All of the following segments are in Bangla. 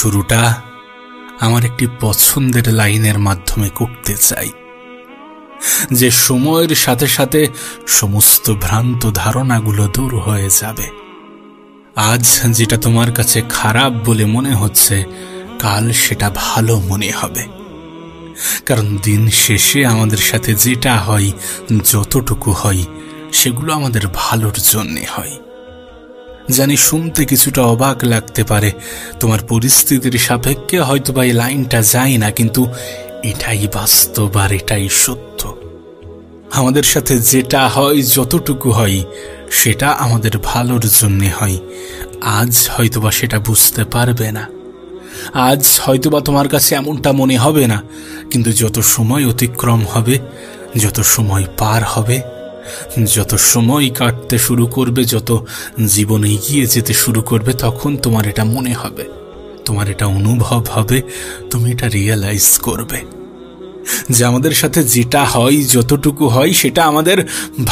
শুরুটা আমার একটি পছন্দের লাইনের মাধ্যমে করতে চাই, যে সময়ের সাথে সাথে সমস্ত ভ্রান্ত ধারণাগুলো দূর হয়ে যাবে। আজ যেটা তোমার কাছে খারাপ বলে মনে হচ্ছে, কাল সেটা ভালো মনে হবে। কারণ দিন শেষে আমাদের সাথে যেটা হয়, যতটুকু হয়, সেগুলো আমাদের ভালোর জন্যে হয়। জানি শুনতে কিছুটা অবাক লাগতে পারে, তোমার পরিস্থিতির সাপেক্ষে হয়তো বা এই লাইনটা যায় না, কিন্তু এটাই বাস্তব আর এটাই সত্য। আমাদের সাথে যেটা হয়, যতটুকু হয়, সেটা আমাদের ভালোর জন্যে হয়। আজ হয়তোবা সেটা বুঝতে পারবে না, আজ হয়তোবা তোমার কাছে এমনটা মনে হবে না, কিন্তু যত সময় অতিক্রম হবে, যত সময় পার হবে, যত সময় কাটতে শুরু করবে, যত জীবনে এগিয়ে যেতে শুরু করবে, তখন তোমার এটা মনে হবে, তোমার এটা অনুভব হবে, তুমি এটা রিয়েলাইজ করবে যে আমাদের সাথে যেটা হয়, যতটুকু হয়, সেটা আমাদের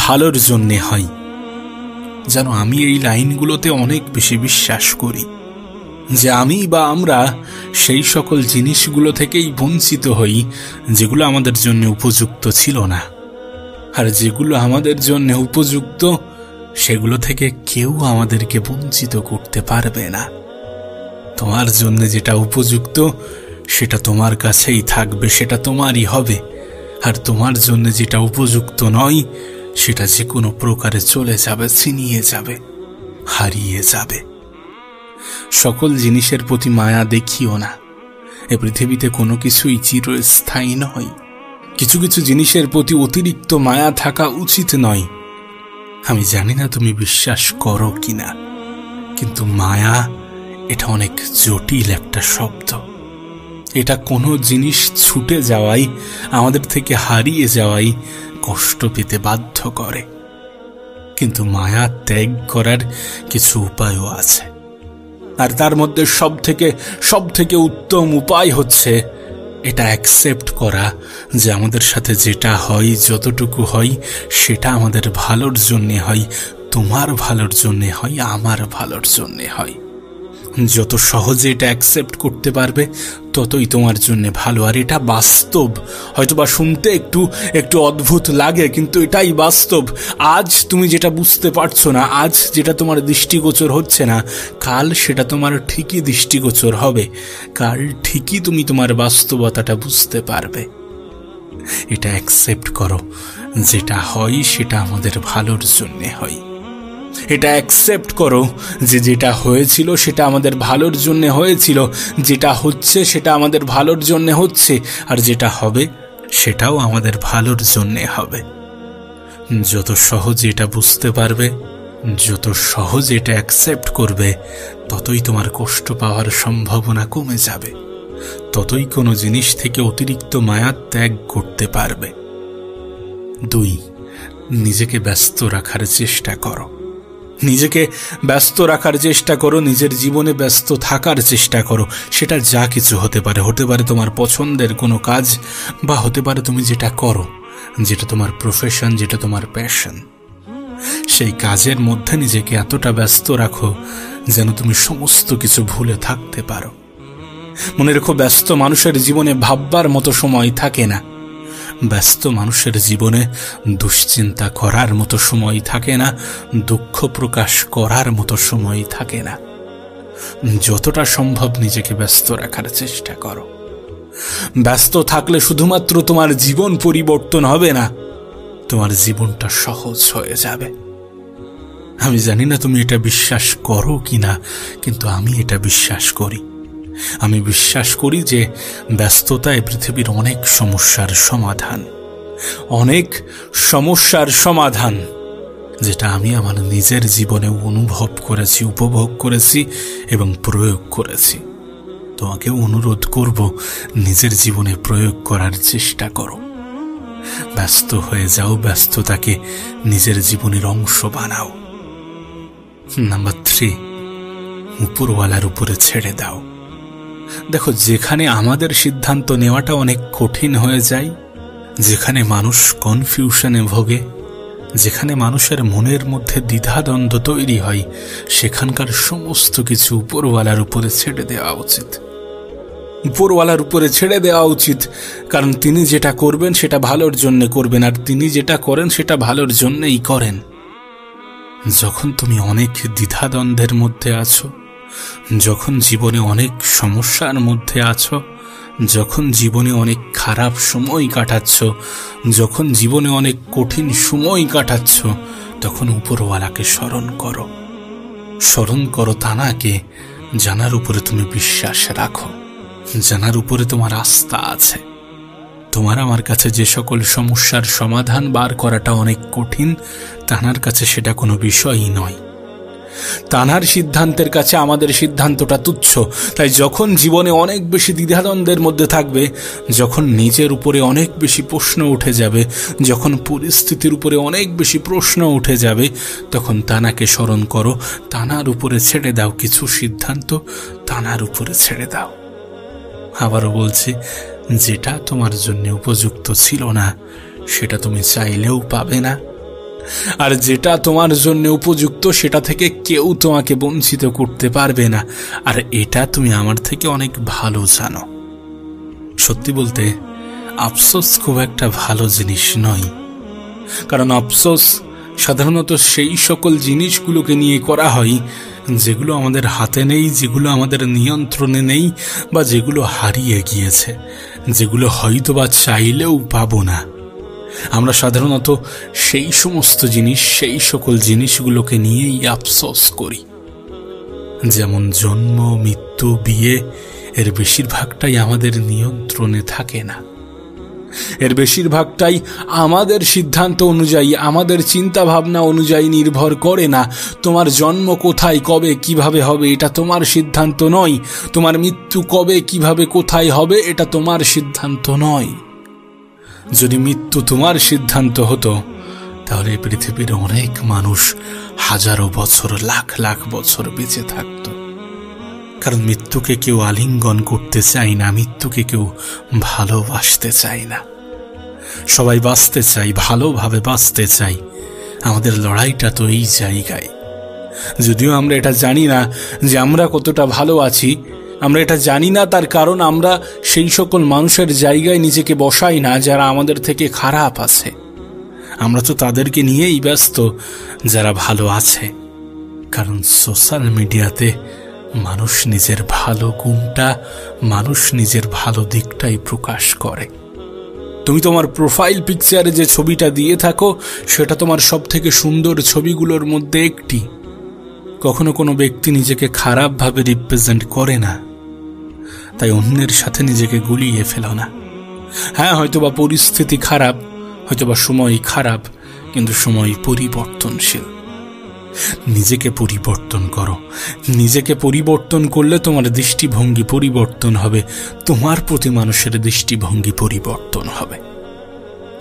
ভালোর জন্যে হয়। যেন আমি এই লাইনগুলোতে অনেক বেশি বিশ্বাস করি যে আমি বা আমরা সেই সকল জিনিসগুলো থেকেই বঞ্চিত হই যেগুলো আমাদের জন্য উপযুক্ত ছিল না, আর যেগুলো আমাদের জন্য উপযুক্ত সেগুলো থেকে কেউ আমাদেরকে বঞ্চিত করতে পারবে না। তোমার জন্য যেটা উপযুক্ত সেটা তোমার কাছেই থাকবে, সেটা তোমারই হবে, আর তোমার জন্য যেটা উপযুক্ত নয় সেটা যে কোনো প্রকারে চলে যাবে, ছিনিয়ে যাবে, হারিয়ে যাবে। সকল জিনিসের প্রতি মায়া দেখিও না। এ পৃথিবীতে কোনো কিছুই চিরস্থায়ী নয়। কিছু কিছু জিনিসের প্রতি অতিরিক্ত মায়া থাকা উচিত নয়। আমি জানি না তুমি বিশ্বাস করো কিনা, কিন্তু মায়া এটা অনেক জটিল একটা শব্দ। এটা কোনো জিনিস ছুটে যাওয়াই, আমাদের থেকে হারিয়ে যাওয়াই কষ্ট পেতে বাধ্য করে। কিন্তু মায়া ত্যাগ করার কিছু উপায়ও আছে, আর তার মধ্যে সব থেকে উত্তম উপায় হচ্ছে এটা অ্যাকসেপ্ট করা যে আমাদের সাথে যেটা হয়, যতটুকু হয়, সেটা আমাদের ভালোর জন্যে হয়, তোমার ভালোর জন্যে হয়, আমার ভালোর জন্যে হয়। যত সহজে এটা অ্যাকসেপ্ট করতে পারবে, ততই তোমার জন্য ভালো। আর এটা বাস্তব। হয়তোবা শুনতে একটু অদ্ভুত লাগে, কিন্তু এটাই বাস্তব। আজ তুমি যেটা বুঝতে পারছো না, আজ যেটা তোমার দৃষ্টিগোচর হচ্ছে না, কাল সেটা তোমার ঠিকই দৃষ্টিগোচর হবে। কাল ঠিকই তুমি তোমার বাস্তবতাটা বুঝতে পারবে। এটা অ্যাকসেপ্ট করো, যেটা হয় সেটা আমাদের ভালোর জন্যে হয়। এটা অ্যাকসেপ্ট করো যে যেটা হয়েছিল সেটা আমাদের ভালোর জন্য হয়েছিল, যেটা হচ্ছে সেটা আমাদের ভালোর জন্য হচ্ছে, আর যেটা হবে সেটাও আমাদের ভালোর জন্য হবে। যত সহজে এটা বুঝতে পারবে, যত সহজে এটা অ্যাকসেপ্ট করবে, ততই তোমার কষ্ট পাওয়ার সম্ভাবনা কমে যাবে, ততই কোনো জিনিস থেকে অতিরিক্ত মায়া ত্যাগ করতে পারবে। 2, নিজেকে ব্যস্ত রাখার চেষ্টা করো। নিজেকে ব্যস্ত রাখার চেষ্টা করো, নিজের জীবনে ব্যস্ত থাকার চেষ্টা করো। সেটা যা কিছু হতে পারে তোমার পছন্দের কোনো কাজ, বা হতে পারে তুমি যেটা করো, যেটা তোমার প্রফেশন, যেটা তোমার প্যাশন। সেই কাজের মধ্যে নিজেকে এতটা ব্যস্ত রাখো যেন তুমি সমস্ত কিছু ভুলে থাকতে পারো। মনে রেখো, ব্যস্ত মানুষের জীবনে ভাববার মতো সময় থাকে না। ব্যস্ত মানুষের জীবনে দুশ্চিন্তা করার মতো সময় থাকে না, দুঃখ প্রকাশ করার মতো সময় থাকে না। যতটা সম্ভব নিজেকে ব্যস্ত রাখার চেষ্টা করো। ব্যস্ত থাকলে শুধুমাত্র তোমার জীবন পরিবর্তন হবে না, তোমার জীবনটা সহজ হয়ে যাবে। আমি জানি না তুমি এটা বিশ্বাস করো কিনা, কিন্তু আমি এটা বিশ্বাস করি। আমি বিশ্বাস করি যে ব্যস্ততায় পৃথিবীর অনেক সমস্যার সমাধান, যেটা আমি আমার নিজের জীবনে অনুভব করেছি, উপভোগ করেছি এবং প্রয়োগ করেছি। তোমাকেও অনুরোধ করব, নিজের জীবনে প্রয়োগ করার চেষ্টা করো। ব্যস্ত হয়ে যাও, ব্যস্ততাকে নিজের জীবনের অংশ বানাও। নাম্বার 3, উপরওয়ালার উপরে ছেড়ে দাও। দেখো, যেখানে আমাদের সিদ্ধান্ত নেওয়াটা অনেক কঠিন হয়ে যায়, যেখানে মানুষ কনফিউশনে ভোগে, যেখানে মানুষের মনের মধ্যে দ্বিধাদ্বন্দ্ব তৈরি হয়, সেখানকার সমস্ত কিছু উপরওয়ালার উপরে ছেড়ে দেওয়া উচিত। উপরওয়ালার উপরে ছেড়ে দেওয়া উচিত, কারণ তিনি যেটা করবেন সেটা ভালোর জন্য করবেন, আর তিনি যেটা করেন সেটা ভালোর জন্যই করেন। যখন তুমি অনেক দ্বিধাদ্বন্দ্বের মধ্যে আছো, যখন জীবনে অনেক সমস্যার মধ্যে আছো, যখন জীবনে অনেক খারাপ সময় কাটাচ্ছ, যখন জীবনে অনেক কঠিন সময় কাটাচ্ছ, তখন উপরওয়ালাকে স্মরণ করো। স্মরণ করো তানাকে, জানার উপরে তুমি বিশ্বাস রাখো, জানার উপরে তোমার আস্থা আছে। তোমার আমার কাছে যে সকল সমস্যার সমাধান বার করাটা অনেক কঠিন, তানার কাছে সেটা কোনো বিষয়ই নয়। তানার সিদ্ধান্তের কাছে আমাদের সিদ্ধান্তটা তুচ্ছ। তাই যখন জীবনে অনেক বেশি দ্বিধাদ্বন্দ্বের মধ্যে থাকবে, যখন নিজের উপরে অনেক বেশি প্রশ্ন উঠে যাবে, যখন পরিস্থিতির উপরে অনেক বেশি প্রশ্ন উঠে যাবে, তখন তানাকে স্মরণ করো, তানার উপরে ছেড়ে দাও কিছু সিদ্ধান্ত, তানার উপরে ছেড়ে দাও। আবারও বলছি, যেটা তোমার জন্য উপযুক্ত ছিল না সেটা তুমি চাইলেও পাবে না, আর যেটা তোমার জন্য উপযুক্ত সেটা থেকে কেউ তোমাকে বঞ্চিত করতে পারবে না। আর এটা তুমি আমার থেকে অনেক ভালো জানো। সত্যি বলতে আফসোস খুব একটা ভালো জিনিস নয়, কারণ আফসোস সাধারণত সেই সকল জিনিসগুলোকে নিয়ে করা হয় যেগুলো আমাদের হাতে নেই, যেগুলো আমাদের নিয়ন্ত্রণে নেই, বা যেগুলো হারিয়ে গিয়েছে, যেগুলো হয়তো বা চাইলেও পাবো না। আমরা সাধারণত সেই সমস্ত জিনিস, সেই সকল জিনিসগুলোকে নিয়েই আফসোস করি। যেমন জন্ম, মৃত্যু, বিয়ে, এর বেশিরভাগটাই আমাদের নিয়ন্ত্রণে থাকে না। এর বেশিরভাগটাই আমাদের সিদ্ধান্ত অনুযায়ী, আমাদের চিন্তা ভাবনা অনুযায়ী নির্ভর করে না। তোমার জন্ম কোথায়, কবে, কিভাবে হবে এটা তোমার সিদ্ধান্ত নয়। তোমার মৃত্যু কবে, কিভাবে, কোথায় হবে এটা তোমার সিদ্ধান্ত নয়। যদি মৃত্যু তোমার সিদ্ধান্ত হতো, তাহলে পৃথিবীর অনেক মানুষ হাজারো বছর, লাখ লাখ বছর বেঁচে থাকত। কারণ মৃত্যুকে কেউ আলিঙ্গন করতে চায় না, মৃত্যুকে কেউ ভালোবাসতে চায় না। সবাই বাঁচতে চাই, ভালোভাবে বাঁচতে চাই। আমাদের লড়াইটা তো এই জায়গায়। যদিও আমরা এটা জানি না যে আমরা কতটা ভালো আছি, আমরা এটা জানি না, তার কারণ আমরা সেই সকল মানুষের জায়গায় নিজেকে বসাই না যারা আমাদের থেকে খারাপ আছে। আমরা তো তাদেরকে নিয়েই ব্যস্ত যারা ভালো আছে। কারণ সোশ্যাল মিডিয়াতে মানুষ নিজের ভালো গুণটা, মানুষ নিজের ভালো দিকটাই প্রকাশ করে। তুমি তোমার প্রোফাইল পিকচারে যে ছবিটা দিয়ে থাকো সেটা তোমার সব থেকে সুন্দর ছবিগুলোর মধ্যে একটি। কখনো কোনো ব্যক্তি নিজেকে খারাপভাবে রিপ্রেজেন্ট করে না, তাই অন্যের সাথে নিজেকে গুলিয়ে ফেলো না। হ্যাঁ, হয়তোবা পরিস্থিতি খারাপ, হয়তোবা সময় খারাপ, কিন্তু সময় পরিবর্তনশীল। নিজেকে পরিবর্তন করো। নিজেকে পরিবর্তন করলে তোমার দৃষ্টিভঙ্গি পরিবর্তন হবে, তোমার প্রতি মানুষের দৃষ্টিভঙ্গি পরিবর্তন হবে।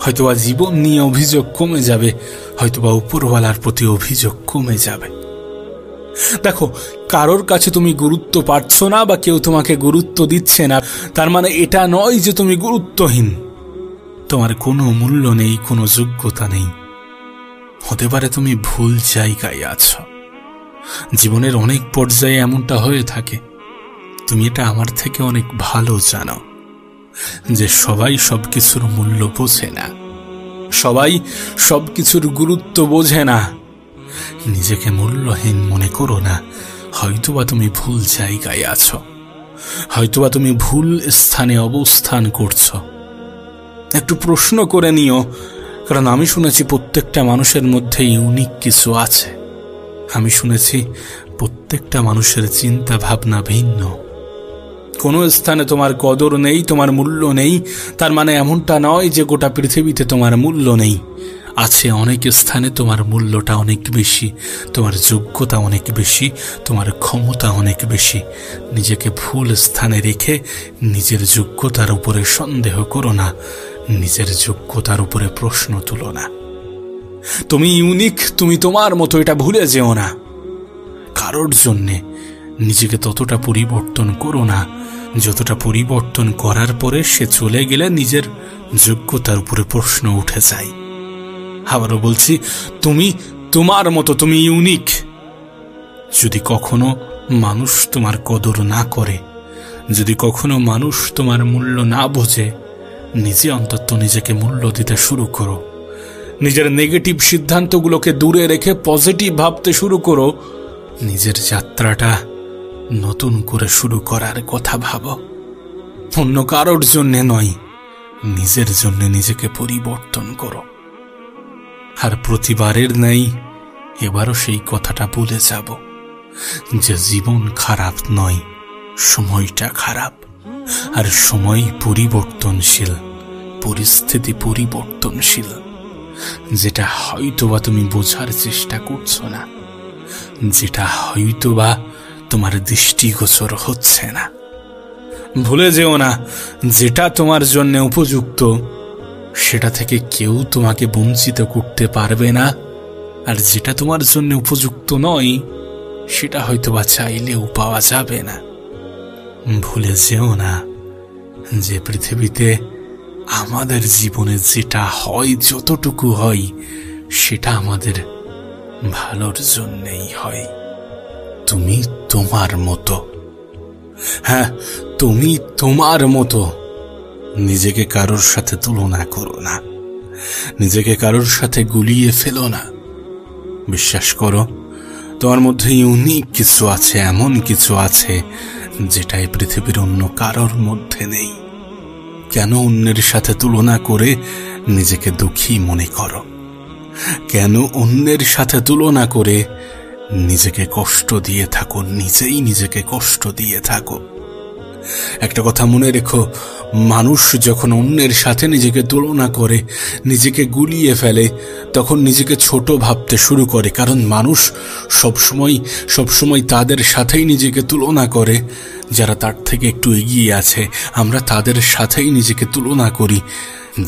হয়তোবা জীবন নিয়ে অভিযোগ কমে যাবে, হয়তোবা উপরওয়ালার প্রতি অভিযোগ কমে যাবে। দেখো, কারোর কাছে তুমি গুরুত্ব পাচ্ছ না বা কেউ তোমাকে গুরুত্ব দিচ্ছে না, তার মানে এটা নয় যে তুমি গুরুত্বহীন। তোমার কোনো মূল্য নেই, কোনো যোগ্যতা নেই। হতে পারে তুমি ভুল জায়গায় আছো। জীবনের অনেক পর্যায়ে এমনটা হয়ে থাকে। তুমি এটা আমার থেকে অনেক ভালো জানো যে সবাই সবকিছুর মূল্য বোঝে না, সবাই সবকিছুর গুরুত্ব বোঝে না। নিজেকে মূল্যহীন মনে করো না। হয়তোবা তুমি ভুল জায়গায় আছো, হয়তোবা তুমি ভুল স্থানে অবস্থান করছো। একটু প্রশ্ন করে নিও, কারণ আমি শুনেছি প্রত্যেকটা মানুষের মধ্যে ইউনিক কিছু আছে। আমি শুনেছি প্রত্যেকটা মানুষের চিন্তা ভাবনা ভিন্ন। কোনো স্থানে তোমার কদর নেই, তোমার মূল্য নেই, তার মানে এমনটা নয় যে গোটা পৃথিবীতে তোমার মূল্য নেই। আছে অনেক স্থানে তোমার মূল্যটা অনেক বেশি, তোমার যোগ্যতা অনেক বেশি, তোমার ক্ষমতা অনেক বেশি। নিজেকে ভুল স্থানে রেখে নিজের যোগ্যতার উপরে সন্দেহ করো না, নিজের যোগ্যতার উপরে প্রশ্ন তুলো না। তুমি ইউনিক, তুমি তোমার মতো, এটা ভুলে যেও না। কারোর জন্যে নিজেকে ততটা পরিবর্তন করো না যতটা পরিবর্তন করার পরে সে চলে গেলে নিজের যোগ্যতার উপরে প্রশ্ন উঠে যায়। আবারও বলছি, তুমি তোমার মতো, তুমি ইউনিক। যদি কখনো মানুষ তোমার কদর না করে, যদি কখনো মানুষ তোমার মূল্য না বোঝে, নিজে অন্তত নিজেকে মূল্য দিতে শুরু করো। নিজের নেগেটিভ সিদ্ধান্তগুলোকে দূরে রেখে পজিটিভ ভাবতে শুরু করো। নিজের যাত্রাটা নতুন করে শুরু করার কথা ভাবো। অন্য কারোর জন্য নয়, নিজের জন্য নিজেকে পরিবর্তন করো। আর প্রতিবারের নেই এবারও সেই কথাটা বলে যাব যে জীবন খারাপ নয়, সময়টা খারাপ। আর সময় পরিবর্তনশীল, পরিস্থিতি পরিবর্তনশীল। যেটা হয়তোবা তুমি বোঝার চেষ্টা করছো না, যেটা হয়তোবা তোমার দৃষ্টিগোচর হচ্ছে না। ভুলে যেও না, যেটা তোমার জন্য উপযুক্ত সেটা থেকে কেউ তোমাকে বঞ্চিত করতে পারবে না। আর যেটা তোমার জন্য উপযুক্ত নয় সেটা হয়তোবা চাইলেও পাওয়া যাবে না। ভুলে যেও না যে পৃথিবীতে আমাদের জীবনে যেটা হয়, যতটুকু হয়, সেটা আমাদের ভালোর জন্যই হয়। তুমি তোমার মতো, হ্যাঁ তুমি তোমার মতো। নিজেকে কারোর সাথে তুলনা করো না, নিজেকে কারোর সাথে গুলিয়ে ফেলো না। বিশ্বাস করো, তোমার মধ্যে ইউনিক কিছু আছে, এমন কিছু আছে যেটা এই পৃথিবীর অন্য কারোর মধ্যে নেই। কেন অন্যের সাথে তুলনা করে নিজেকে দুঃখী মনে করো? কেন অন্যের সাথে তুলনা করে নিজেকে কষ্ট দিয়ে থাকো, নিজেই নিজেকে কষ্ট দিয়ে থাকো? একটা কথা মনে রেখো, মানুষ যখন অন্যের সাথে নিজেকে তুলনা করে, নিজেকে গুলিয়ে ফেলে, তখন নিজেকে ছোট ভাবতে শুরু করে। কারণ মানুষ সবসময় তাদের সাথেই নিজেকে তুলনা করে যারা তার থেকে একটু এগিয়ে আছে। আমরা তাদের সাথেই নিজেকে তুলনা করি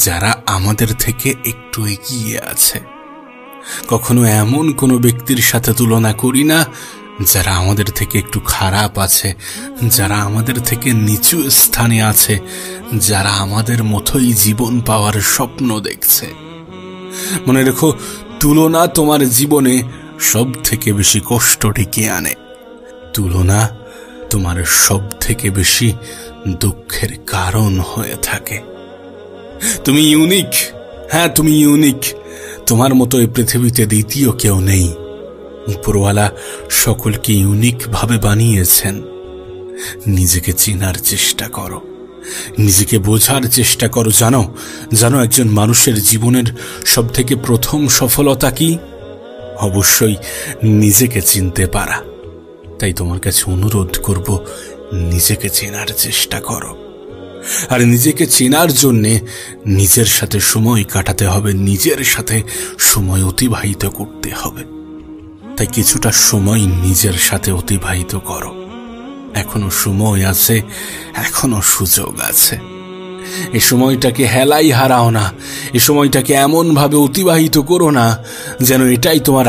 যারা আমাদের থেকে একটু এগিয়ে আছে। কখনো এমন কোনো ব্যক্তির সাথে তুলনা করি না যারা আমাদের থেকে একটু খারাপ আছে, যারা আমাদের থেকে নিচু স্থানে আছে, যারা আমাদের মতোই জীবন পাওয়ার স্বপ্ন দেখছে। মনে রেখো, তুলনা তোমার জীবনে সব থেকে বেশি কষ্ট ডেকে আনে। তুলনা তোমার সব থেকে বেশি দুঃখের কারণ হয়ে থাকে। তুমি ইউনিক, হ্যাঁ তুমি ইউনিক। তোমার মতো এই পৃথিবীতে দ্বিতীয় কেউ নেই। উপরওয়ালা সকলকে ইউনিক ভাবে বানিয়েছেন। নিজেকে চেনার চেষ্টা করো, নিজেকে বোঝার চেষ্টা করো। জানো একজন মানুষের জীবনের সব থেকে প্রথম সফলতা কি? অবশ্যই নিজেকে চিনতে পারা। তাই তোমার কাছে অনুরোধ করব, নিজেকে চেনার চেষ্টা করো। আর নিজেকে চেনার জন্যে নিজের সাথে সময় কাটাতে হবে, নিজের সাথে সময় অতিবাহিত করতে হবে। তাই কিছুটা সময় নিজের সাথে অতিবাহিত করো। এখনো সময় আছে, এখনো সুযোগ আছে। এই সময়টাকে হেলাই হারাও না। এই সময়টাকে এমন ভাবে অতিবাহিত করো না যেন এটাই তোমার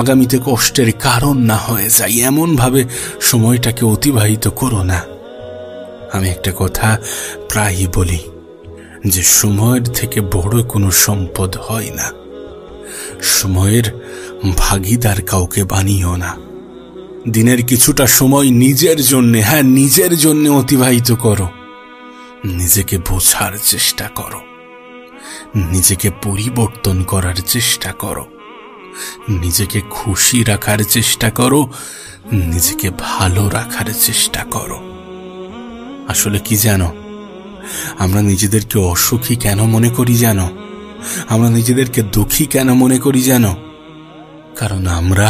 আগামীতে কষ্টের কারণ না হয়ে যায়। এমন ভাবে সময়টাকে অতিবাহিত করো না। আমি একটা কথা প্রায়ই বলি যে সময়ের থেকে বড় কোনো সম্পদ হয় না। সময়ের ভাগীদার কাউকে বানিও না। দিনের কিছুটা সময় নিজের জন্য, হ্যাঁ নিজের জন্য অতিবাহিত করো। নিজেকে বোঝার চেষ্টা করো, নিজেকে পরিবর্তন করার চেষ্টা করো, নিজেকে খুশি রাখার চেষ্টা করো, নিজেকে ভালো রাখার চেষ্টা করো। আসলে কি জানো, আমরা নিজেদেরকে অসুখী কেন মনে করি জানো? আমরা নিজেদেরকে দুঃখী কেন মনে করি জানো? কারণ আমরা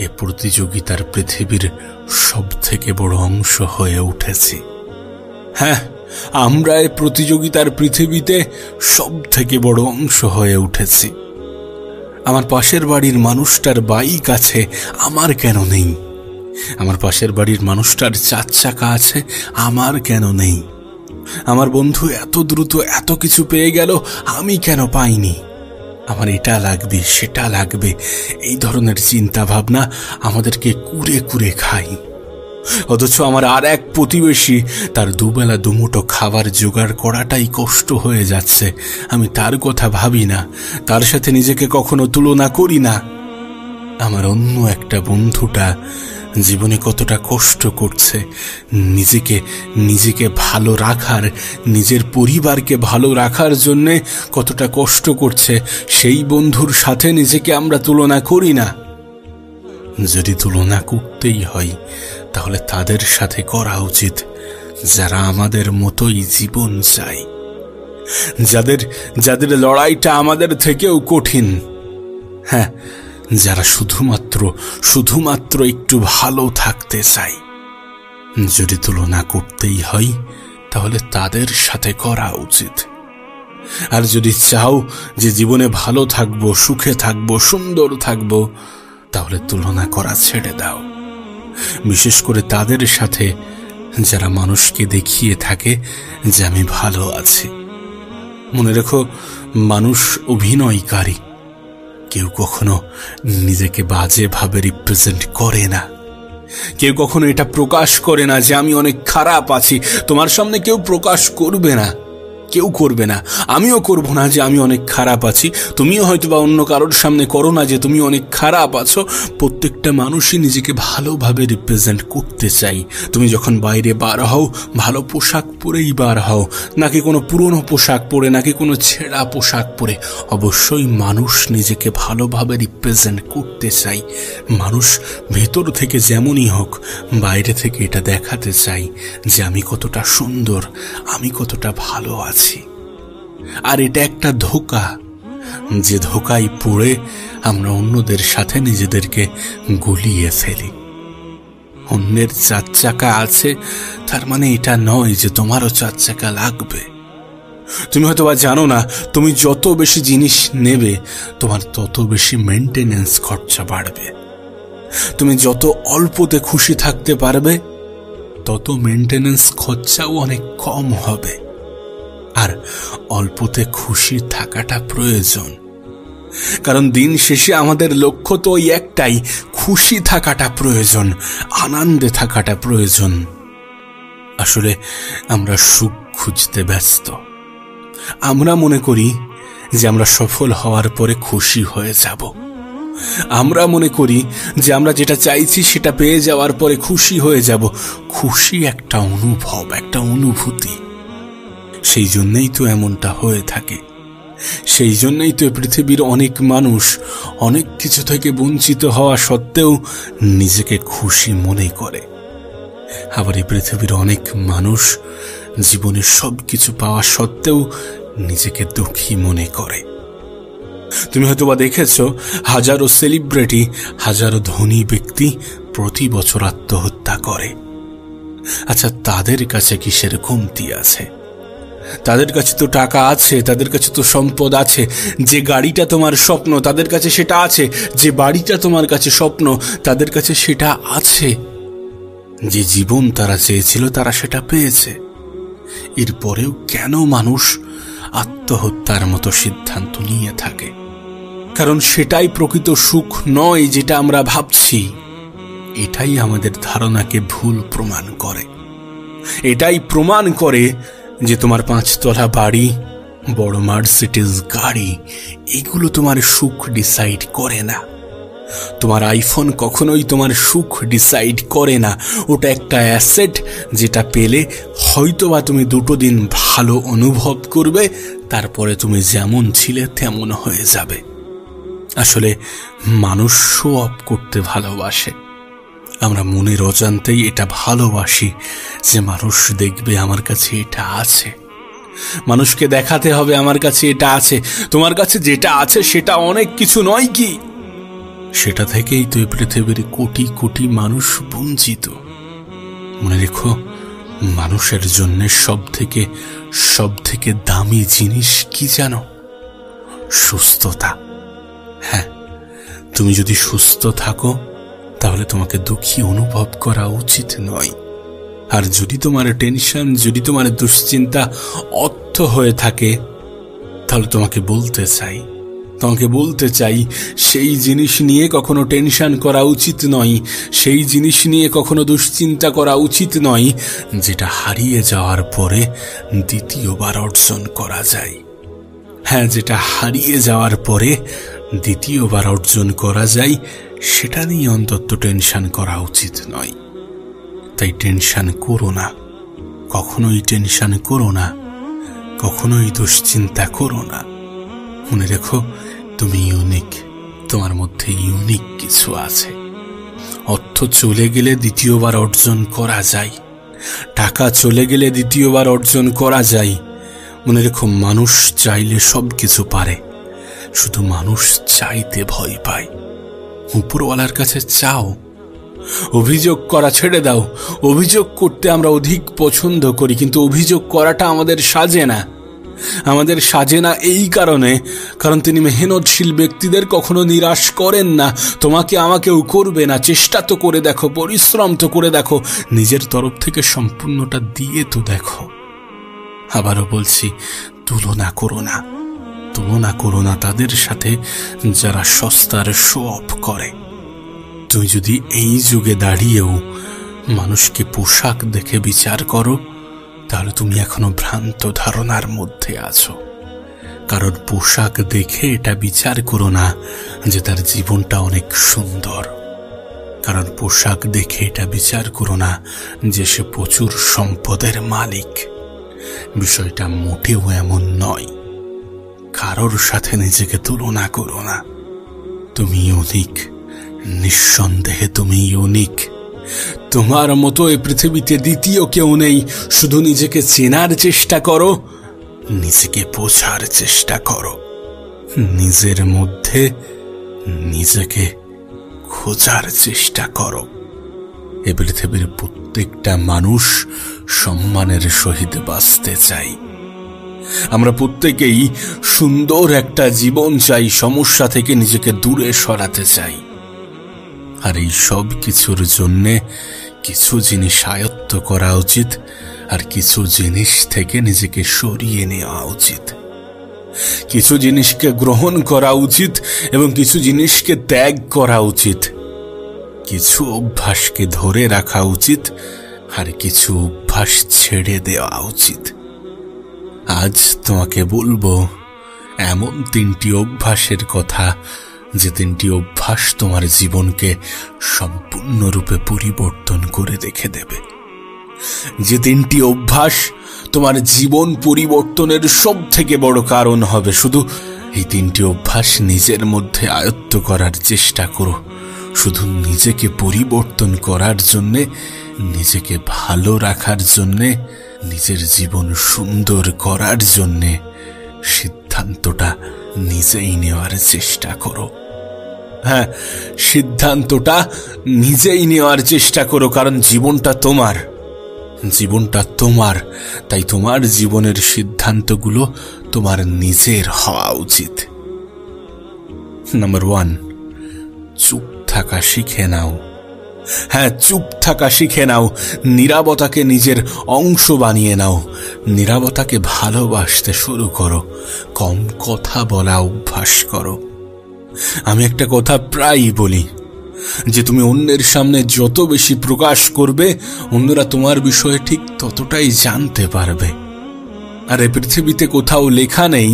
এ প্রতিযোগিতার পৃথিবীর সব থেকে বড় অংশ হয়ে উঠেছি। হ্যাঁ, আমরা এ প্রতিযোগিতার পৃথিবীতে সব থেকে বড় অংশ হয়ে উঠেছি। আমার পাশের বাড়ির মানুষটার বাইক আছে, আমার কেন নেই? আমার পাশের বাড়ির মানুষটার 4 চাকা আছে, আমার কেন নেই? আমার বন্ধু এত দ্রুত এত কিছু পেয়ে গেল, আমি কেন পাইনি? আমার এটা লাগবে, সেটা লাগবে, এই ধরনের চিন্তা ভাবনা আমাদেরকে কুরে কুরে খাই। অথচ আমার আর এক প্রতিবেশী, তার দুবেলা দুমুঠো খাবার জোগাড় করাটাই কষ্ট হয়ে যাচ্ছে। আমি তার কথা ভাবি না, তার সাথে নিজেকে কখনো তুলনা করি না। আমার অন্য একটা বন্ধুটা জীবনে কতটা কষ্ট করছে নিজেকে ভালো রাখার, নিজের পরিবারকে ভালো রাখার জন্যে কতটা কষ্ট করছে, সেই বন্ধুর সাথে নিজেকে আমরা তুলনা করি না। যদি তুলনা করতেই হয় তাহলে তাদের সাথে করা উচিত যারা আমাদের মতোই জীবন চায়, যাদের লড়াইটা আমাদের থেকেও কঠিন, হ্যাঁ, যারা শুধুমাত্র একটু ভালো থাকতে চায়। যদি তুলনা করতেই হয় তাহলে তাদের সাথে করা উচিত। আর যদি চাও যে জীবনে ভালো থাকবো, সুখে থাকবো, সুন্দর থাকবো, তাহলে তুলনা করা ছেড়ে দাও। বিশেষ করে তাদের সাথে যারা মানুষকে দেখিয়ে থাকে যে আমি ভালো আছি। মনে রেখো, মানুষ অভিনয়কারী, কেউ কখনো নিজেকে বাজেভাবে রিপ্রেজেন্ট করে না, কেউ কখনো এটা প্রকাশ করে না যে আমি অনেক খারাপ আছি। তোমার সামনে কেউ প্রকাশ করবে না, কেউ করবে না, আমিও করব না যে আমি অনেক খারাপ আছি। তুমিও হয়তো বা অন্য কারোর সামনে করো না যে তুমি অনেক খারাপ আছো। প্রত্যেকটা মানুষই নিজেকে ভালোভাবে রিপ্রেজেন্ট করতে চাই। তুমি যখন বাইরে বার হও, ভালো পোশাক পরেই বার হও, নাকি কোনো পুরনো পোশাক পরে, নাকি কোনো ছেঁড়া পোশাক পরে। অবশ্যই মানুষ নিজেকে ভালোভাবে রিপ্রেজেন্ট করতে চাই। মানুষ ভেতর থেকে যেমনই হোক, বাইরে থেকে এটা দেখাতে চাই যে আমি কতটা সুন্দর, আমি কতটা ভালো আছি। আর এটা একটা ধোঁকা, যে ধোঁকায় পড়ে আমরা অন্যদের সাথে নিজেদেরকে গুলিয়ে ফেলি। অন্যের 4 চাকা আছে তার মানে এটা নয় যে তোমারও 4 চাকা লাগবে। তুমি হয়তো বা জানো না, তুমি যত বেশি জিনিস নেবে তোমার তত বেশি মেইনটেনেন্স খরচা বাড়বে। তুমি যত অল্পতে খুশি থাকতে পারবে তত মেইনটেনেন্স খরচাও অনেক কম হবে। আর অল্পতে খুশি থাকাটা প্রয়োজন, কারণ দিন শেষে আমাদের লক্ষ্য তো ওই একটাই, খুশি থাকাটা প্রয়োজন, আনন্দে থাকাটা প্রয়োজন। আসলে আমরা সুখ খুঁজতে ব্যস্ত। আমরা মনে করি যে আমরা সফল হওয়ার পরে খুশি হয়ে যাব। আমরা মনে করি যে আমরা যেটা চাইছি সেটা পেয়ে যাওয়ার পরে খুশি হয়ে যাব। খুশি একটা অনুভব, একটা অনুভূতি। সেই জন্যই তো এমনটা হয়ে থাকে। সেই জন্যই তো পৃথিবীর অনেক মানুষ অনেক কিছু থেকে বঞ্চিত হওয়া সত্ত্বেও নিজেকে খুশি মনে করে। আবার এই পৃথিবীর অনেক মানুষ জীবনে সবকিছু পাওয়া সত্ত্বেও নিজেকে দুঃখী মনে করে। তুমি হয়তোবা দেখেছো, হাজারো সেলিব্রিটি, হাজারো ধনী ব্যক্তি প্রতি বছর আত্মহত্যা করে। আচ্ছা, তাদের কাছে কিসের কমতি আছে? তাদের কাছে তো টাকা আছে, তাদের কাছে তো সম্পদ আছে। যে গাড়িটা তোমার স্বপ্ন তাদের কাছে সেটা আছে, যে বাড়িটা তোমার কাছে স্বপ্ন তাদের কাছে সেটা আছে। যে জীবন তারা চেয়েছিল তারা সেটা পেয়েছে। এরপরেও কেন মানুষ আত্মহত্যার মতো সিদ্ধান্ত নিয়ে থাকে? কারণ সেটাই প্রকৃত সুখ নয় যেটা আমরা ভাবছি। এটাই আমাদের ধারণাকে ভুল প্রমাণ করে। এটাই প্রমাণ করে যে তোমার 5 তলা বাড়ি, বড় মার্সিডিজ গাড়ি, এগুলো তোমার সুখ ডিসাইড করে না। তোমার আইফোন কখনোই তোমার সুখ ডিসাইড করে না। ওটা একটা অ্যাসেট, যেটা পেলে হয়তোবা তুমি 2 দিন ভালো অনুভব করবে, তারপরে তুমি যেমন ছিলে তেমন হয়ে যাবে। আসলে মানুষ শো অফ করতে ভালোবাসে। আমরা মনের অজান্তেই এটা ভালোবাসি যে মানুষ দেখবে আমার কাছে এটা আছে, মানুষকে দেখাতে হবে আমার কাছে এটা আছে। তোমার কাছে যেটা আছে সেটা অনেক কিছু নয় কি? সেটা থেকেই তো পৃথিবীর কোটি কোটি মানুষ বঞ্চিত। মনে রেখো, মানুষের জন্য সব থেকে দামি জিনিস কি জানো? সুস্থতা। হ্যাঁ, তুমি যদি সুস্থ থাকো তাহলে তোমাকে দুঃখী অনুভব করা উচিত নয়। আর যদি তোমার টেনশন, যদি তোমার দুশ্চিন্তা অর্থ হয়ে থাকে, তাহলে তোমাকে বলতে চাই সেই জিনিস নিয়ে কখনো টেনশন করা উচিত নয়, সেই জিনিস নিয়ে কখনো দুশ্চিন্তা করা উচিত নয় যেটা হারিয়ে যাওয়ার পরে দ্বিতীয়বার অর্জন করা যায়। হ্যাঁ, যেটা হারিয়ে যাওয়ার পরে দ্বিতীয়বার অর্জন করা যায় সেটা নিয়ে অন্তত টেনশন করা উচিত নয়। তাই টেনশন করো না, কখনোই টেনশন করো না, কখনোই দুশ্চিন্তা করো না। মনে রেখো, তুমি ইউনিক, তোমার মধ্যে ইউনিক কিছু আছে। অর্থ চলে গেলে দ্বিতীয়বার অর্জন করা যায়, টাকা চলে গেলে দ্বিতীয়বার অর্জন করা যায়। মনে রেখো, মানুষ চাইলে সবকিছু পারে, শুধু মানুষ চাইতে ভয় পায়। উপরওয়ালার কাছে চাও, অভিযোগ করা ছেড়ে দাও। অভিযোগ করতে আমরা অধিক পছন্দ করি, কিন্তু অভিযোগ করাটা আমাদের সাজে না। আমাদের সাজে না এই কারণ তিনি মেহনতশীল ব্যক্তিদের কখনো নিরাশ করেন না। তোমাকে আমাকেও করবে না। চেষ্টা তো করে দেখো, পরিশ্রম তো করে দেখো, নিজের তরফ থেকে সম্পূর্ণটা দিয়ে তো দেখো। আবারও বলছি, তুলনা করো না, তুলনা করো না তাদের সাথে যারা সস্তার শো অফ করে। তুমি যদি এই যুগে দাঁড়িয়েও মানুষকে পোশাক দেখে বিচার করো, তাহলে তুমি এখনো ভ্রান্ত ধারণার মধ্যে আছো। কারণ পোশাক দেখে এটা বিচার করো না যে তার জীবনটা অনেক সুন্দর। কারণ পোশাক দেখে এটা বিচার করো না যে সে প্রচুর সম্পদের মালিক। বিষয়টা মোটেও এমন নয়। কারোর সাথে নিজেকে তুলনা করো না। তুমি ইউনিক, নিঃসন্দেহে তুমি ইউনিক। তোমার মতো এই পৃথিবীতে দ্বিতীয় কেউ নেই। শুধু নিজেকে চেনার চেষ্টা করো, নিজেকে বোঝার চেষ্টা করো, নিজের মধ্যে নিজেকে খোঁজার চেষ্টা করো। এ পৃথিবীর প্রত্যেকটা মানুষ সম্মানের সহিত বাঁচতে চাই। আমরা প্রত্যেকেই সুন্দর একটা জীবন চাই, সমস্যা থেকে নিজেকে দূরে সরাতে চাই। আর এই সব কিছুর জন্যে কিছু জিনিস আয়ত্ত করা উচিত, আর কিছু জিনিস থেকে নিজেকে সরিয়ে নেওয়া উচিত। কিছু জিনিসকে গ্রহণ করা উচিত এবং কিছু জিনিসকে ত্যাগ করা উচিত। কিছু অভ্যাসকে ধরে রাখা উচিত, আর কিছু অভ্যাস ছেড়ে দেওয়া উচিত। আজ তোমাকে বলবো এমন 3টি অভ্যাসের কথা, যে 3টি অভ্যাস তোমার জীবনকে সম্পূর্ণরূপে পরিবর্তন করে রেখে দেবে। যে 3টি অভ্যাস তোমার জীবন পরিবর্তনের সব থেকে বড় কারণ হবে। শুধু এই 3টি অভ্যাস নিজের মধ্যে আয়ত্ত করার চেষ্টা করো। শুধু নিজেকে পরিবর্তন করার জন্যে, নিজেকে ভালো রাখার জন্যে, নিজের জীবন সুন্দর করার জন্যে সিদ্ধান্তটা নিজেই নেওয়ার চেষ্টা করো। হ্যাঁ, সিদ্ধান্তটা নিজেই নেওয়ার চেষ্টা করো। কারণ জীবনটা তোমার, জীবনটা তোমার। তাই তোমার জীবনের সিদ্ধান্তগুলো তোমার নিজের হওয়া উচিত। নাম্বার 1, চুপ থাকা শিখে নাও। হ্যাঁ, চুপ থাকা শিখে নাও। নীরবতাকে নিজের অংশ বানিয়ে নাও। নীরবতাকে ভালোবাসতে শুরু করো। কম কথা বলা অভ্যাস করো। আমি একটা কথা প্রায়ই বলি, যে তুমি অন্যের সামনে যত বেশি প্রকাশ করবে, অন্যরা তোমার বিষয়ে ঠিক ততটাই জানতে পারবে। আর এই পৃথিবীতে কোথাও লেখা নেই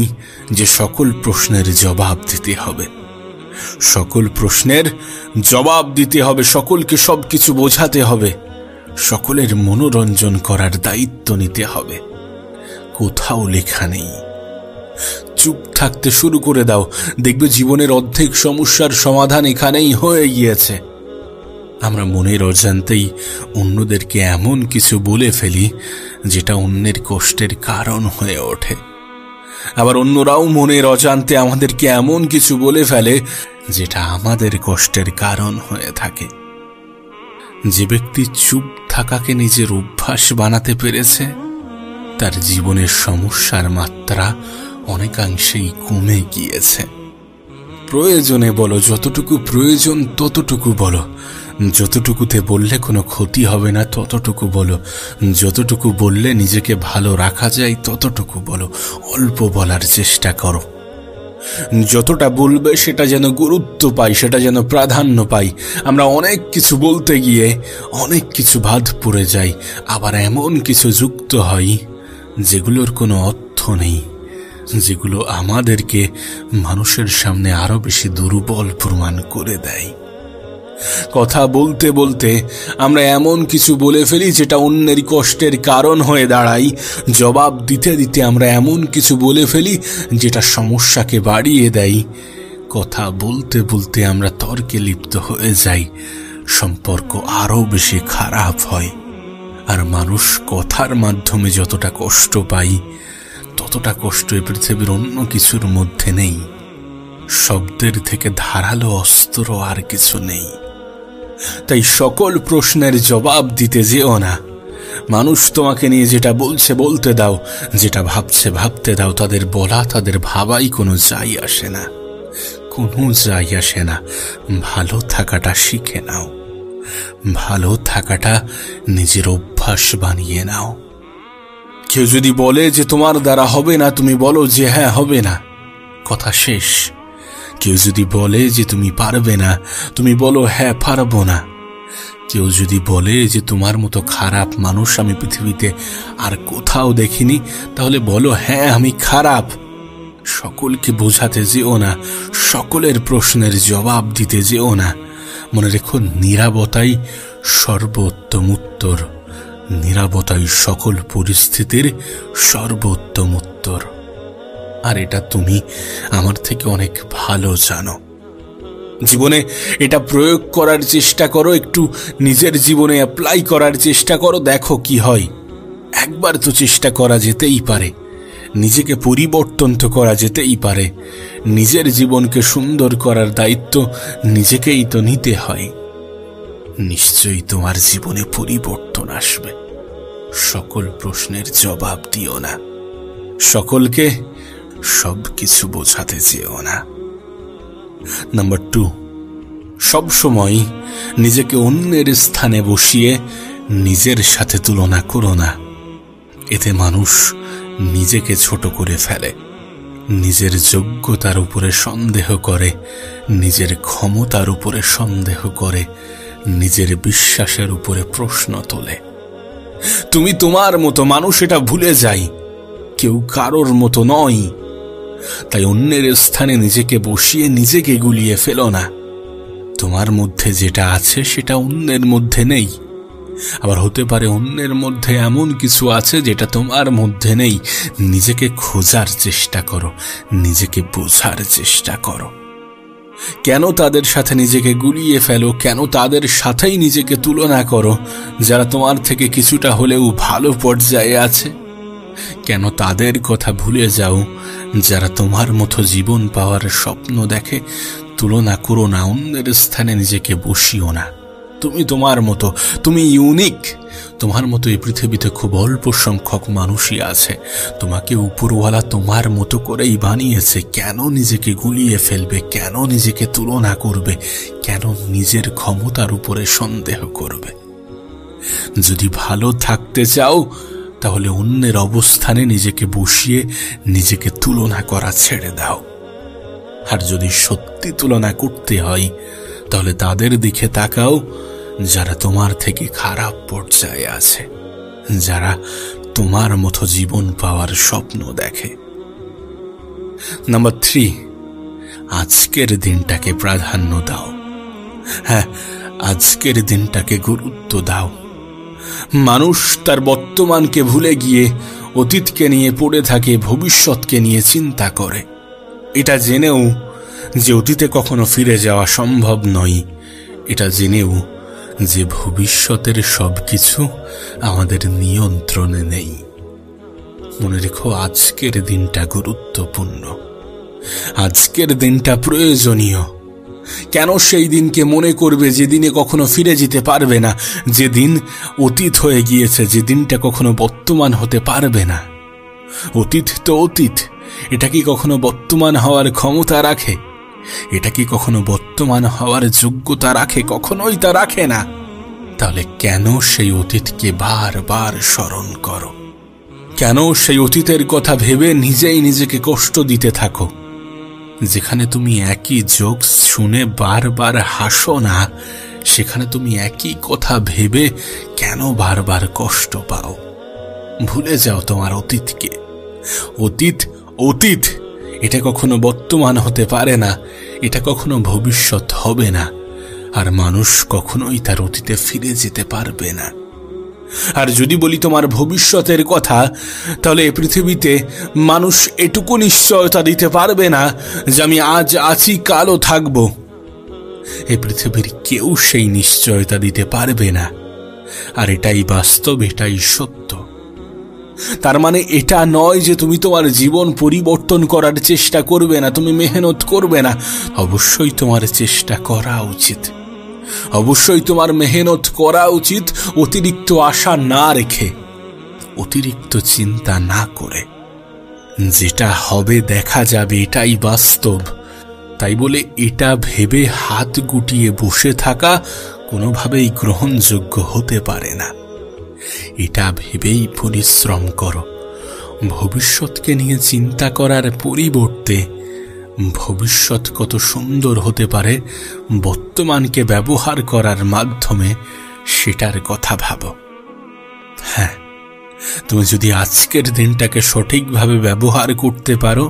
যে সকল প্রশ্নের জবাব দিতে হবে। সকল প্রশ্নের জবাব দিতে হবে, সকলকে সবকিছু বোঝাতে হবে, সকলের মনোরঞ্জন করার দায়িত্ব নিতে হবে। কোথাও লেখা নেই। চুপ থাকতে শুরু করে দাও, দেখবে জীবনের অর্ধেক সমস্যার সমাধান এখানেই হয়ে গিয়েছে। আমরা মনের অজান্তেই অন্যদেরকে এমন কিছু বলে ফেলি যেটা অন্যের কষ্টের কারণ হয়ে ওঠে। আবার অন্যরাও মনের অজান্তে আমাদেরকে এমন কিছু বলে ফেলে যেটা আমাদের কষ্টের কারণ হয়ে থাকে। যে ব্যক্তি চুপ থাকাকে নিজের অভ্যাস বানাতে পেরেছে, তার জীবনের সমস্যার মাত্রা অনেকাংশেই কমে গিয়েছে। প্রয়োজনে বলো, যতটুকু প্রয়োজন ততটুকু বলো। যতটুকুতে বললে কোনো ক্ষতি হবে না ততটুকু বলো। যতটুকু বললে নিজেকে ভালো রাখা যায় ততটুকু বলো। অল্প বলার চেষ্টা করো। যতটা বলবে সেটা যেন গুরুত্ব পায়, সেটা যেন প্রাধান্য পায়। আমরা অনেক কিছু বলতে গিয়ে অনেক কিছু বাদ পড়ে যাই। আবার এমন কিছু যুক্ত হয় যেগুলোর কোনো অর্থ নেই, যেগুলো আমাদেরকে মানুষের সামনে আরো বেশি দুর্বল প্রমাণ করে দেয়। কথা বলতে বলতে আমরা এমন কিছু বলে ফেলি যেটা অন্যের কষ্টের কারণ হয়ে দাঁড়ায়। জবাব দিতে দিতে আমরা এমন কিছু বলে ফেলি যেটা সমস্যাকে বাড়িয়ে দেয়। কথা বলতে বলতে আমরা তর্কে লিপ্ত হয়ে যাই, সম্পর্ক আরো বেশি খারাপ হয়। আর মানুষ কথার মাধ্যমে যতটা কষ্ট পায়, ততটা কষ্ট এই পৃথিবীর অন্য কিছুর মধ্যে নেই। শব্দের থেকে ধারালো অস্ত্র আর কিছু নেই। তাই সকল প্রশ্নের জবাব দিতে যেও না। মানুষ তোমাকে নিয়ে যেটা বলছে বলতে দাও, যেটা ভাবছে ভাবতে দাও। তাদের বলা, তাদের ভাবাই কোনো যাই আসে না, কোনো যাই আসে না। ভালো থাকাটা শিখে নাও, ভালো থাকাটা নিজের অভ্যাস বানিয়ে নাও। কেউ যদি বলে যে তোমার দ্বারা হবে না, তুমি বলো যে হ্যাঁ হবে না, কথা শেষ। কেউ যদি বলে যে তুমি পারবে না, তুমি বলো হ্যাঁ পারবো না। কেউ যদি বলে যে তোমার মতো খারাপ মানুষ আমি পৃথিবীতে আর কোথাও দেখিনি, তাহলে বলো হ্যাঁ আমি খারাপ। সকলকে বোঝাতে যেও না, সকলের প্রশ্নের জবাব দিতে যেও না। মনে রেখো, নীরবতাই সর্বোত্তম উত্তর। নীরবতাই সকল পরিস্থিতির সর্বোত্তম উত্তর। আর এটা তুমি আমার থেকে অনেক ভালো জানো। জীবনে এটা প্রয়োগ করার চেষ্টা করো, একটু নিজের জীবনে অ্যাপ্লাই করার চেষ্টা করো, দেখো কি হয়। একবার তো চেষ্টা করা যেতেই পারে। নিজেকে পরিবর্তন তো করা যেতেই পারে। নিজের জীবনকে সুন্দর করার দায়িত্ব নিজেকেই তো নিতে হয়। নিশ্চয়ই তোমার জীবনে পরিবর্তন আসবে। সকল প্রশ্নের জবাব দিও না, সকলকে সবকিছু বোঝাতে চেও না। নাম্বার 2, সবসময় নিজেকে অন্যের স্থানে বসিয়ে নিজের সাথে তুলনা করো না। এতে মানুষ নিজেকে ছোট করে ফেলে, নিজের যোগ্যতার উপরে সন্দেহ করে, নিজের ক্ষমতার উপরে সন্দেহ করে, নিজের বিশ্বাসের উপরে প্রশ্ন তোলে। তুমি তোমার মতো, মানুষ এটা ভুলে যায়। কেউ কারোর মতো নয়। তাই অন্যের স্থানে নিজেকে বসিয়ে নিজেকে গুলিয়ে ফেলো না। তোমার মধ্যে যেটা আছে সেটা অন্যের মধ্যে নেই। আবার হতে পারে অন্যের মধ্যে এমন কিছু আছে যেটা তোমার মধ্যে নেই। নিজেকে খোঁজার চেষ্টা করো, নিজেকে বোঝার চেষ্টা করো। কেন তাদের সাথে নিজেকে গুলিয়ে ফেলো? কেন তাদের সাথেই নিজেকে তুলনা করো যারা তোমার থেকে কিছুটা হলেও ভালো পর্যায়ে আছে? কেন তাদের কথা ভুলে যাও যারা তোমার মতো জীবন পাওয়ার স্বপ্ন দেখে? তুলনা করো না, অন্যের স্থানে নিজেকে বসিও না। তুমি তোমার মতো, তুমি ইউনিক। তোমার মতো এই পৃথিবীতে খুব অল্প সংখ্যক মানুষই আছে। তোমাকে উপরওয়ালা তোমার মতো করেই বানিয়েছে। কেন নিজেকে গুলিয়ে ফেলবে? কেন নিজেকে তুলনা করবে? কেন নিজের ক্ষমতার উপরে সন্দেহ করবে? যদি ভালো থাকতে চাও তাহলে অন্যের অবস্থানে নিজেকে বসিয়ে নিজেকে তুলনা করা ছেড়ে দাও। আর যদি সত্যি তুলনা করতে হয় তাহলে তাদের দিকে তাকাও যারা তোমার থেকে খারাপ পর্যায়ে আছে, যারা তোমার মতো জীবন পাওয়ার স্বপ্ন দেখে। নাম্বার 3, আজকের দিনটাকে প্রাধান্য দাও। হ্যাঁ, আজকের দিনটাকে গুরুত্ব দাও। মানুষ তার বর্তমানকে ভুলে গিয়ে অতীতকে নিয়ে পড়ে থাকে, ভবিষ্যৎকে নিয়ে চিন্তা করে। এটা জেনেও যে অতীতে কখনো ফিরে যাওয়া সম্ভব নয়, এটা জেনেও যে ভবিষ্যতের সবকিছু আমাদের নিয়ন্ত্রণে নেই। মনে রেখো, আজকের দিনটা গুরুত্বপূর্ণ, আজকের দিনটা প্রয়োজনীয়। কেন সেই দিনকে মনে করবে যে দিনে কখনো ফিরে যেতে পারবে না, যে দিন অতীত হয়ে গিয়েছে, যে দিনটা কখনো বর্তমান হতে পারবে না? অতীত তো অতীত, এটা কি কখনো বর্তমান হওয়ার ক্ষমতা রাখে? এটা কি কখনো বর্তমান হওয়ার যোগ্যতা রাখে? কখনোই তা রাখে না। তাহলে কেন সেই অতীতকে বারবার স্মরণ করো? কেন সেই অতীতের কথা ভেবে নিজেই নিজেকে কষ্ট দিতে থাকো? যেখানে তুমি একই জোকস শুনে বারবার হাসো না, সেখানে তুমি একই কথা ভেবে কেন বারবার কষ্ট পাও? ভুলে যাও তোমার অতীতকে। অতীত অতীত, এটা কখনো বর্তমান হতে পারে না, এটা কখনো ভবিষ্যৎ হবে না। আর মানুষ কখনোই তার অতীতে ফিরে যেতে পারবে না। আর যদি বলি তোমার ভবিষ্যতের কথা, তাহলে এ পৃথিবীতে মানুষ এটুকু নিশ্চয়তা দিতে পারবে না যে আমি আজ আছি কালও থাকব। এ পৃথিবীর কেউ সেই নিশ্চয়তা দিতে পারবে না। আর এটাই বাস্তব, এটাই সত্য। তার মানে এটা নয় যে তুমি তোমার জীবন পরিবর্তন করার চেষ্টা করবে না, তুমি মেহনত করবে না। অবশ্যই তোমার চেষ্টা করা উচিত, অবশ্যই তোমার মেহনত করা উচিত, অতিরিক্ত আশা না রেখে, অতিরিক্ত চিন্তা না করে। যেটা হবে দেখা যাবে, এটাই বাস্তব। তাই বলে এটা ভেবে হাত গুটিয়ে বসে থাকা কোনোভাবেই গ্রহণযোগ্য হতে পারে না। এটা ভেবেই পরিশ্রম করো। ভবিষ্যৎকে নিয়ে চিন্তা করার পরিবর্তে ভবিষ্যৎ কত সুন্দর হতে পারে বর্তমানকে ব্যবহার করার মাধ্যমে সেটার কথা ভাবো। হ্যাঁ, তুমি যদি আজকের দিনটাকে সঠিকভাবে ব্যবহার করতে পারো,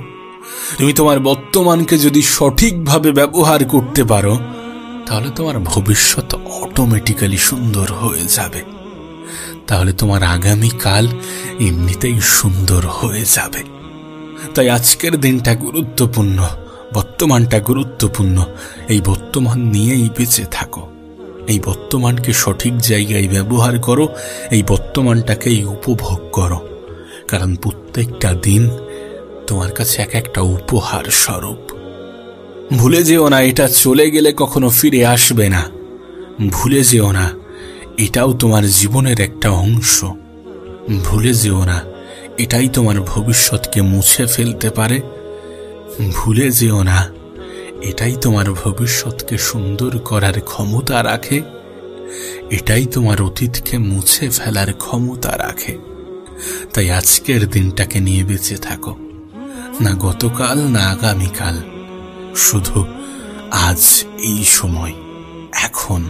তুমি তোমার বর্তমানকে যদি সঠিকভাবে ব্যবহার করতে পারো, তাহলে তোমার ভবিষ্যৎ অটোমেটিক্যালি সুন্দর হয়ে যাবে। তাহলে তোমার আগামীকাল এমনিতেই সুন্দর হয়ে যাবে। তাই আজকের দিনটা গুরুত্বপূর্ণ, বর্তমানটা গুরুত্বপূর্ণ। এই বর্তমান নিয়েই বেঁচে থাকো, এই বর্তমানকে সঠিক জায়গায় ব্যবহার করো, এই বর্তমানটাকেই উপভোগ করো। কারণ প্রত্যেকটা দিন তোমার কাছে এক একটা উপহার স্বরূপ। ভুলে যেও না, এটা চলে গেলে কখনো ফিরে আসবে না। ভুলে যেও না, এটাও তোমার জীবনের একটা অংশ। ভুলে যেও না, এটাই তোমার ভবিষ্যৎকে মুছে ফেলতে পারে। ভুলে যেও না, এটাই তোমার ভবিষ্যৎকে সুন্দর করার ক্ষমতা রাখে। এটাই তোমার অতীতকে মুছে ফেলার ক্ষমতা রাখে। তাই আজকের দিনটাকে নিয়ে বেঁচে থাকো, না গতকাল না আগামীকাল, শুধু আজ, এই সময়, এখন।